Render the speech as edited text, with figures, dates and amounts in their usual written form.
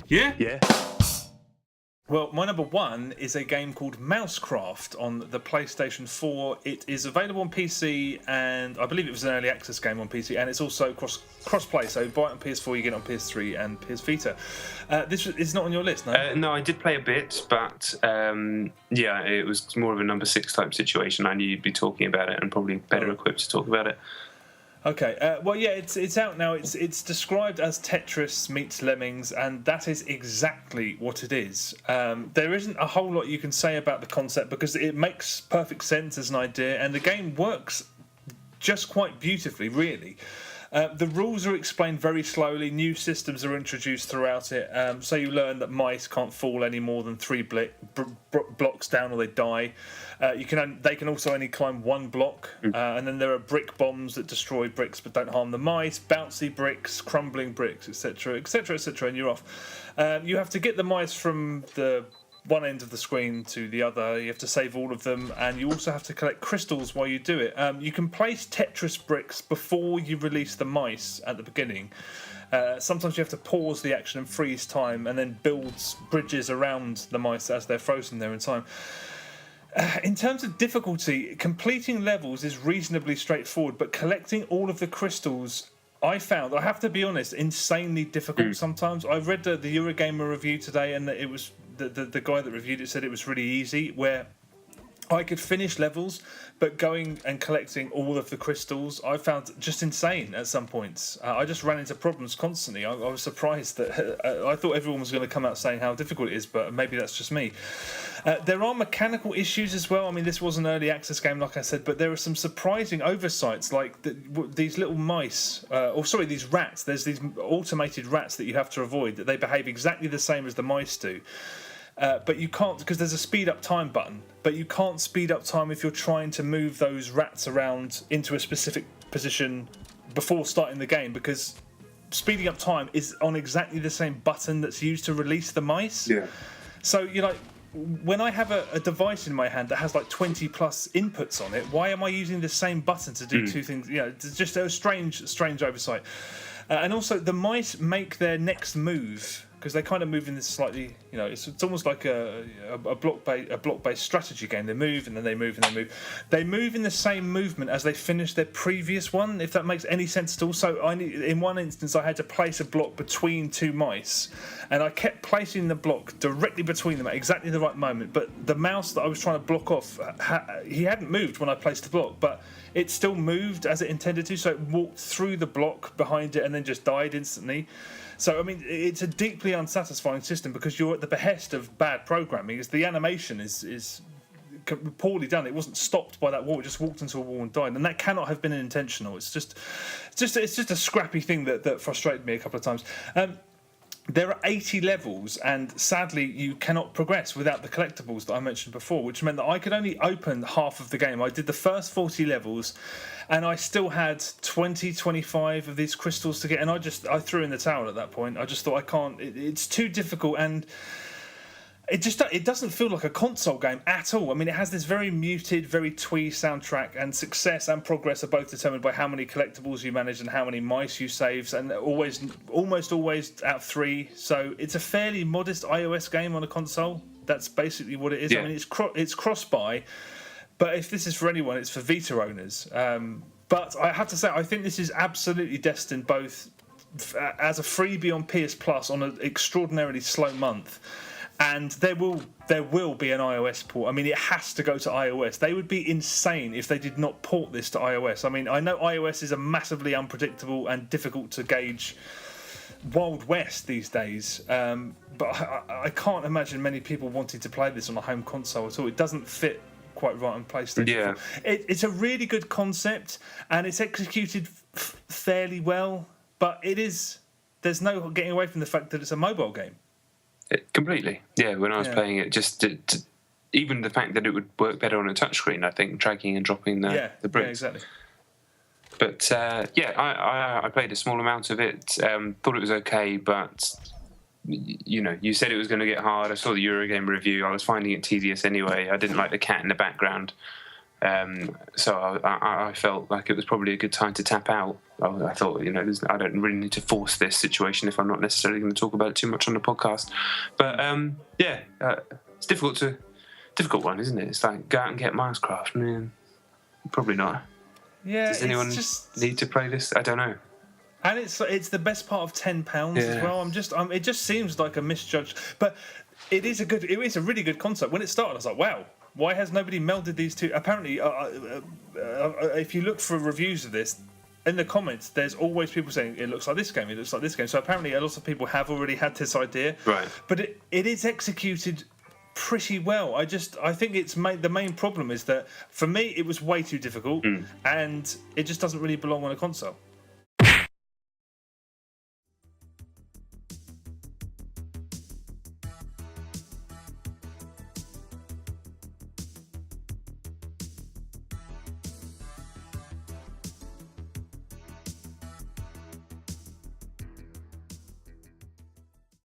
Yeah? Yeah. Well, my number one is a game called MouseCraft on the PlayStation 4. It is available on PC, and I believe it was an early access game on PC, and it's also cross-play, so buy it on PS4, you get it on PS3 and PS Vita. This is not on your list, no? No, I did play a bit, but yeah, it was more of a number 6 type situation. I knew you'd be talking about it and probably better equipped to talk about it. Okay, well, yeah, it's out now. It's described as Tetris meets Lemmings, and that is exactly what it is. There isn't a whole lot you can say about the concept because it makes perfect sense as an idea, and the game works just quite beautifully, really. The rules are explained very slowly. New systems are introduced throughout it. So you learn that mice can't fall any more than 3 blocks down or they die. They can also only climb 1 block. And then there are brick bombs that destroy bricks but don't harm the mice, bouncy bricks, crumbling bricks, etc., etc., etc., and you're off. You have to get the mice from the one end of the screen to the other. You have to save all of them, and you also have to collect crystals while you do it. You can place Tetris bricks before you release the mice at the beginning. Sometimes you have to pause the action and freeze time, and then build bridges around the mice as they're frozen there in time. In terms of difficulty, completing levels is reasonably straightforward, but collecting all of the crystals, I found, I have to be honest, insanely difficult sometimes. I read the Eurogamer review today, and it was the guy that reviewed it said it was really easy, where I could finish levels, but going and collecting all of the crystals, I found just insane at some points. I just ran into problems constantly. I was surprised that I thought everyone was going to come out saying how difficult it is, but maybe that's just me. There are mechanical issues as well. I mean, this was an early access game, like I said, but there are some surprising oversights, like these little mice, these rats. There's these automated rats that you have to avoid, that they behave exactly the same as the mice do. But you can't, because there's a speed up time button, but you can't speed up time if you're trying to move those rats around into a specific position before starting the game, because speeding up time is on exactly the same button that's used to release the mice. Yeah. So you're like, when I have a device in my hand that has like 20 plus inputs on it, why am I using the same button to do two things? You know, it's just a strange oversight. And also, the mice make their next move, because they kind of move in this slightly, you know, it's almost like a block-based strategy game. They move and then they move and they move. They move in the same movement as they finish their previous one, if that makes any sense at all. So in one instance, I had to place a block between 2 mice, and I kept placing the block directly between them at exactly the right moment. But the mouse that I was trying to block off, he hadn't moved when I placed the block, but it still moved as it intended to, so it walked through the block behind it and then just died instantly. So, I mean, it's a deeply unsatisfying system because you're at the behest of bad programming. The animation is poorly done. It wasn't stopped by that wall. It just walked into a wall and died. And that cannot have been intentional. It's just a scrappy thing that frustrated me a couple of times. There are 80 levels, and sadly, you cannot progress without the collectibles that I mentioned before, which meant that I could only open half of the game. I did the first 40 levels, and I still had 25 of these crystals to get, and I threw in the towel at that point. I just thought, I can't, it's too difficult, and it doesn't feel like a console game at all. I mean, it has this very muted, very twee soundtrack, and success and progress are both determined by how many collectibles you manage and how many mice you save, and almost always out of 3. So it's a fairly modest iOS game on a console. That's basically what it is. Yeah. I mean, it's cross-buy, but if this is for anyone, it's for Vita owners. But I have to say, I think this is absolutely destined both as a freebie on PS Plus on an extraordinarily slow month, and there will be an iOS port. I mean, it has to go to iOS. They would be insane if they did not port this to iOS. I mean, I know iOS is a massively unpredictable and difficult to gauge Wild West these days, but I can't imagine many people wanting to play this on a home console at all. It doesn't fit quite right on PlayStation. Yeah. It's a really good concept, and it's executed fairly well, but there's no getting away from the fact that it's a mobile game. Completely, yeah. When I was playing it, even the fact that it would work better on a touchscreen, I think, dragging and dropping the bricks. Yeah, exactly. But I played a small amount of it. Thought it was okay, but you know, you said it was going to get hard. I saw the Eurogame review. I was finding it tedious anyway. I didn't like the cat in the background. So I felt like it was probably a good time to tap out. I thought, I don't really need to force this situation if I'm not necessarily going to talk about it too much on the podcast. But it's difficult one, isn't it? It's like, go out and get MouseCraft. Man, probably not. Yeah. Does anyone need to play this? I don't know. And it's the best part of £10 as well. It just seems like a misjudged, but it is a really good concept. When it started, I was like, wow, why has nobody melded these two? Apparently, if you look for reviews of this, in the comments, there's always people saying it looks like this game, it looks like this game. So apparently, a lot of people have already had this idea, right? But it is executed pretty well. I think the main problem is that for me it was way too difficult, and it just doesn't really belong on a console.